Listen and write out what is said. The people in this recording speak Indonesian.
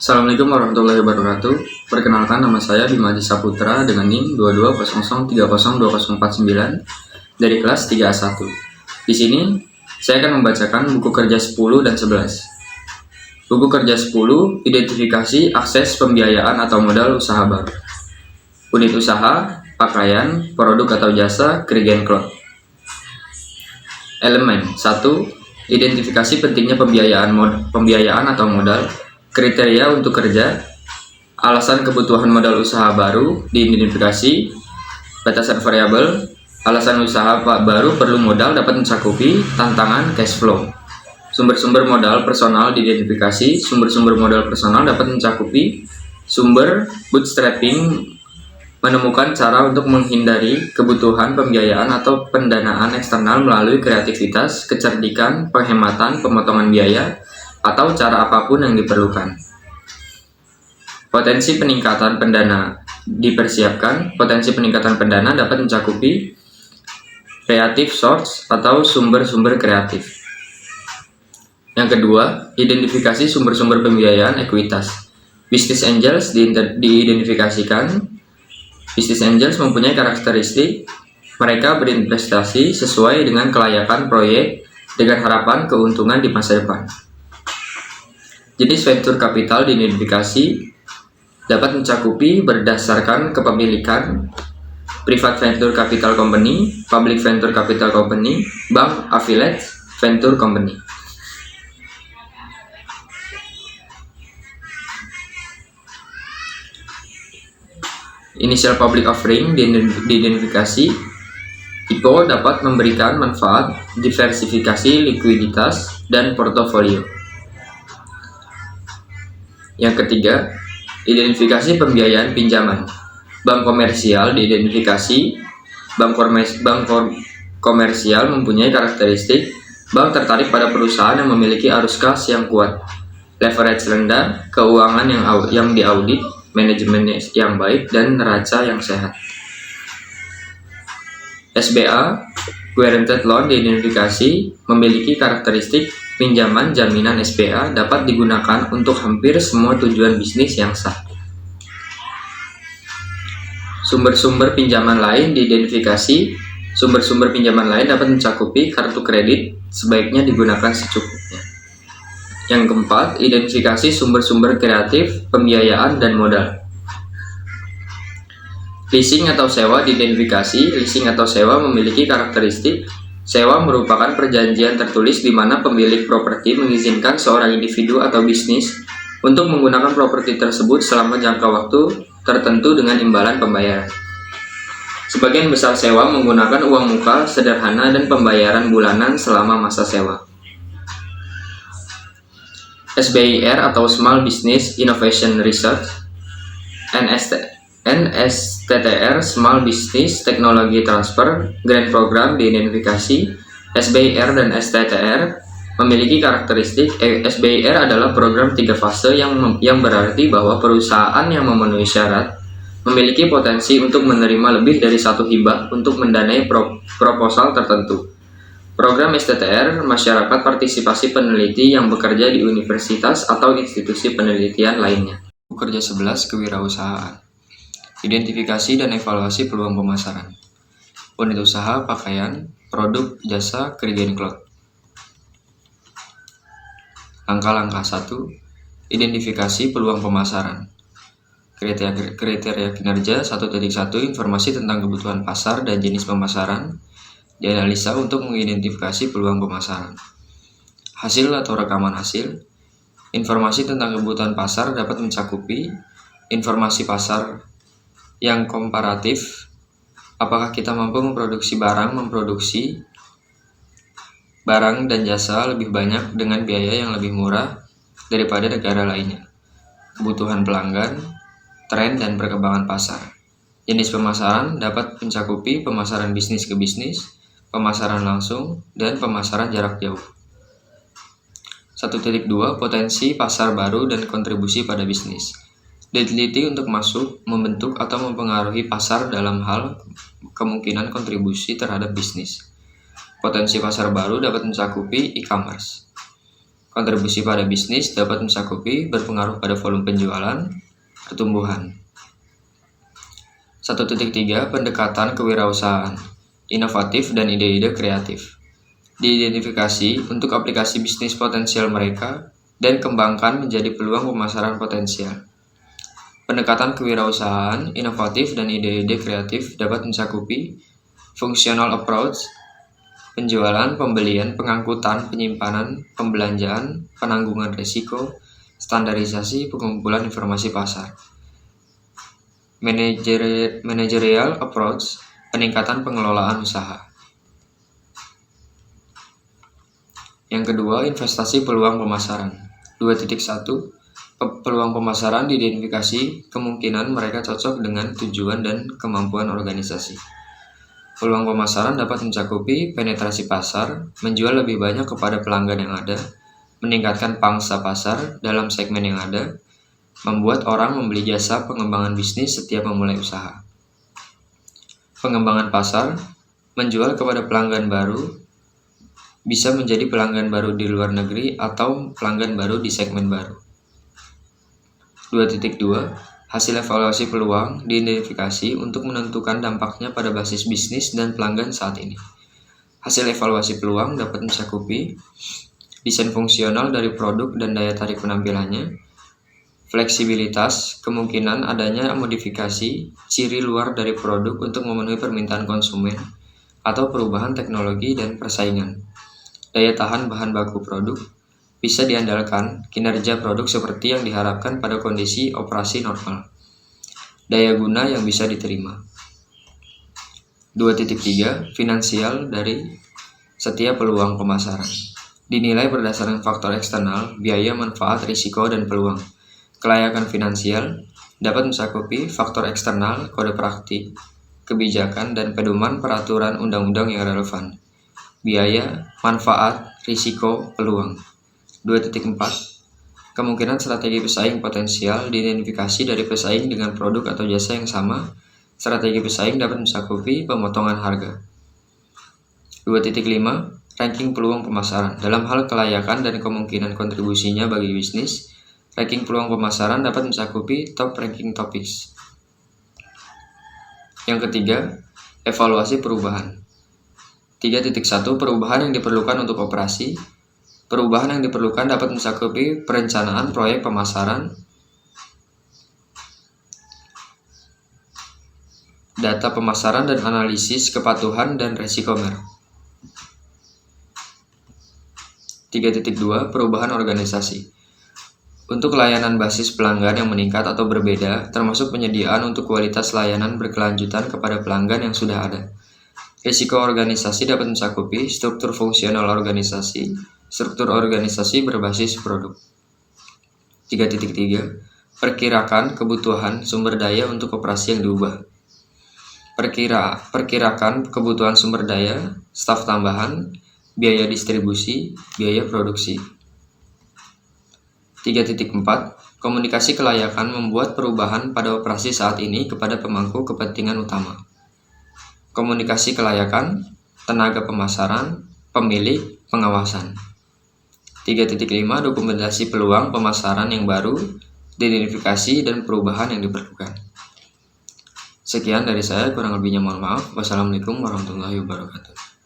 Assalamualaikum warahmatullahi wabarakatuh. Perkenalkan, nama saya Bima Adi Saputra dengan NIM 22003049 dari kelas 3A1. Di sini saya akan membacakan buku kerja 10 dan 11. Buku kerja 10, identifikasi akses pembiayaan atau modal usaha baru. Unit usaha, pakaian, produk atau jasa, Kriegen Cloth. Elemen 1. Identifikasi pentingnya pembiayaan atau modal. Kriteria untuk kerja, alasan kebutuhan modal usaha baru diidentifikasi, batasan variabel, alasan usaha baru perlu modal dapat mencakupi, tantangan cash flow. Sumber-sumber modal personal diidentifikasi, sumber-sumber modal personal dapat mencakupi, sumber bootstrapping, menemukan cara untuk menghindari kebutuhan pembiayaan atau pendanaan eksternal melalui kreativitas, kecerdikan, penghematan, pemotongan biaya, atau cara apapun yang diperlukan. Potensi peningkatan pendana dipersiapkan. Potensi peningkatan pendana dapat mencakupi creative source atau sumber-sumber kreatif. Yang kedua, identifikasi sumber-sumber pembiayaan ekuitas. Business angels diidentifikasikan. Business angels mempunyai karakteristik mereka berinvestasi sesuai dengan kelayakan proyek dengan harapan keuntungan di masa depan. Jenis venture capital diidentifikasi dapat mencakupi berdasarkan kepemilikan, private venture capital company, public venture capital company, bank affiliate venture company. Initial public offering diidentifikasi. IPO dapat memberikan manfaat, diversifikasi likuiditas, dan portofolio. Yang ketiga, identifikasi pembiayaan pinjaman. Bank komersial diidentifikasi. Bank komersial mempunyai karakteristik bank tertarik pada perusahaan yang memiliki arus kas yang kuat, leverage rendah, keuangan yang diaudit, manajemen yang baik, dan neraca yang sehat. SBA, guaranteed loan diidentifikasi, memiliki karakteristik pinjaman jaminan SBA dapat digunakan untuk hampir semua tujuan bisnis yang sah. Sumber-sumber pinjaman lain diidentifikasi. Sumber-sumber pinjaman lain dapat mencakupi kartu kredit, sebaiknya digunakan secukupnya. Yang keempat, identifikasi sumber-sumber kreatif, pembiayaan, dan modal. Leasing atau sewa diidentifikasi. Leasing atau sewa memiliki karakteristik sewa merupakan perjanjian tertulis di mana pemilik properti mengizinkan seorang individu atau bisnis untuk menggunakan properti tersebut selama jangka waktu tertentu dengan imbalan pembayaran. Sebagian besar sewa menggunakan uang muka sederhana dan pembayaran bulanan selama masa sewa. SBIR atau Small Business Innovation Research, NSTTR Small Business Technology Transfer Grant Program diidentifikasi. SBIR dan STTR memiliki karakteristik. SBIR adalah program 3 fase yang berarti bahwa perusahaan yang memenuhi syarat memiliki potensi untuk menerima lebih dari satu hibah untuk mendanai proposal tertentu. Program STTR masyarakat partisipasi peneliti yang bekerja di universitas atau institusi penelitian lainnya. Kerja 11 kewirausahaan. Identifikasi dan evaluasi peluang pemasaran. Unit usaha, pakaian, produk, jasa, Kriegen Cloth. Langkah-langkah 1. Identifikasi peluang pemasaran. Kriteria kinerja 1.1. Informasi tentang kebutuhan pasar dan jenis pemasaran dianalisa untuk mengidentifikasi peluang pemasaran. Hasil atau rekaman hasil. Informasi tentang kebutuhan pasar dapat mencakupi informasi pasar yang komparatif, apakah kita mampu memproduksi barang dan jasa lebih banyak dengan biaya yang lebih murah daripada negara lainnya. Kebutuhan pelanggan, tren dan perkembangan pasar. Jenis pemasaran dapat mencakupi pemasaran bisnis ke bisnis, pemasaran langsung, dan pemasaran jarak jauh. 1.2. Potensi pasar baru dan kontribusi pada bisnis. Diteliti untuk masuk, membentuk, atau mempengaruhi pasar dalam hal kemungkinan kontribusi terhadap bisnis. Potensi pasar baru dapat mencakupi e-commerce. Kontribusi pada bisnis dapat mencakupi berpengaruh pada volume penjualan, pertumbuhan. 1.3 Pendekatan kewirausahaan, inovatif dan ide-ide kreatif. Diidentifikasi untuk aplikasi bisnis potensial mereka dan kembangkan menjadi peluang pemasaran potensial. Pendekatan kewirausahaan, inovatif, dan ide-ide kreatif dapat mencakupi functional approach, penjualan, pembelian, pengangkutan, penyimpanan, pembelanjaan, penanggungan risiko, standarisasi, pengumpulan informasi pasar. Managerial approach, peningkatan pengelolaan usaha. Yang kedua, investasi peluang pemasaran. 2.1 Peluang pemasaran diidentifikasi kemungkinan mereka cocok dengan tujuan dan kemampuan organisasi. Peluang pemasaran dapat mencakupi penetrasi pasar, menjual lebih banyak kepada pelanggan yang ada, meningkatkan pangsa pasar dalam segmen yang ada, membuat orang membeli jasa pengembangan bisnis setiap memulai usaha. Pengembangan pasar, menjual kepada pelanggan baru, bisa menjadi pelanggan baru di luar negeri atau pelanggan baru di segmen baru. 2.2 Hasil evaluasi peluang diidentifikasi untuk menentukan dampaknya pada basis bisnis dan pelanggan saat ini. Hasil evaluasi peluang dapat mencakupi desain fungsional dari produk dan daya tarik penampilannya, fleksibilitas, kemungkinan adanya modifikasi ciri luar dari produk untuk memenuhi permintaan konsumen, atau perubahan teknologi dan persaingan. Daya tahan bahan baku produk, bisa diandalkan kinerja produk seperti yang diharapkan pada kondisi operasi normal. Daya guna yang bisa diterima. 2.3 Finansial dari setiap peluang pemasaran. Dinilai berdasarkan faktor eksternal, biaya, manfaat, risiko, dan peluang. Kelayakan finansial dapat mencakupi faktor eksternal, kode praktik, kebijakan, dan pedoman peraturan undang-undang yang relevan. Biaya, manfaat, risiko, peluang. 2.4 Kemungkinan strategi pesaing potensial diidentifikasi dari pesaing dengan produk atau jasa yang sama. Strategi pesaing dapat mencakupi pemotongan harga. 2.5 Ranking peluang pemasaran. Dalam hal kelayakan dan kemungkinan kontribusinya bagi bisnis, ranking peluang pemasaran dapat mencakupi top ranking topics. Yang ketiga, evaluasi perubahan. 3.1 Perubahan yang diperlukan untuk operasi. Perubahan yang diperlukan dapat mencakupi perencanaan proyek pemasaran, data pemasaran dan analisis kepatuhan dan resiko merek. 3.2 Perubahan organisasi. Untuk layanan basis pelanggan yang meningkat atau berbeda, termasuk penyediaan untuk kualitas layanan berkelanjutan kepada pelanggan yang sudah ada. Risiko organisasi dapat mencakupi struktur fungsional organisasi, struktur organisasi berbasis produk. 3.3 Perkirakan kebutuhan sumber daya untuk operasi yang diubah. Perkirakan kebutuhan sumber daya, staf tambahan, biaya distribusi, biaya produksi. 3.4 Komunikasi kelayakan membuat perubahan pada operasi saat ini kepada pemangku kepentingan utama. Komunikasi kelayakan, tenaga pemasaran, pemilik, pengawasan. 3.5 Dokumentasi peluang pemasaran yang baru, diidentifikasi dan perubahan yang diperlukan. Sekian dari saya, kurang lebihnya mohon maaf. Wassalamualaikum warahmatullahi wabarakatuh.